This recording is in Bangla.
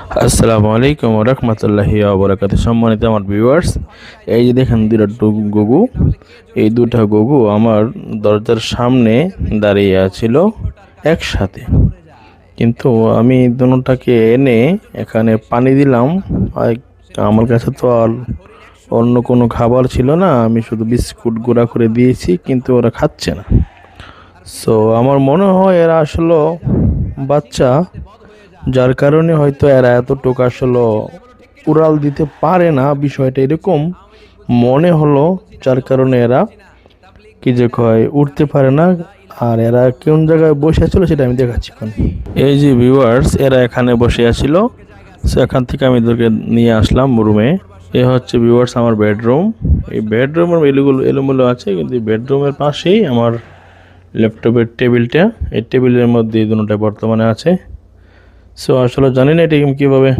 আসসালামু আলাইকুম ওয়া রাহমাতুল্লাহি ওয়া বারাকাতুহু। সম্মানিত আমার ভিউয়ার্স, এই যে দেখেন দুইটা গগু, এই দুটা গগু আমার দরজার সামনে দাঁড়িয়ে আছিল একসাথে। কিন্তু আমি দুটাকে এনে এখানে পানি দিলাম। আর আমার কাছে তো আর অন্য কোনো খাবার ছিল না, আমি শুধু বিস্কুট গুঁড়া করে দিয়েছি, কিন্তু ওরা খাচ্ছে না। সো আমার মনে হয় এরা আসলে বাচ্চা, যার কারণে হয়তো এরা এতটুকু আসলে উড়াল দিতে পারে না, বিষয়টা এরকম মনে হলো। যার কারণে এরা কি যে কয় উঠতে পারে না। আর এরা কোন জায়গায় বসে ছিল সেটা আমি দেখাচ্ছি এখন। এই যে ভিউয়ার্স, এরা এখানে বসে আছিল। এখান থেকে আমি এদেরকে নিয়ে আসলাম রুমে। এ হচ্ছে ভিউয়ার্স আমার বেডরুম। এই বেডরুমের এলোমেলো আছে, কিন্তু এই বেডরুমের পাশেই আমার ল্যাপটপের টেবিলটা। এই টেবিলের মধ্যে এই দুটোটা বর্তমানে আছে। সো আসলে জানি না এটা কিভাবে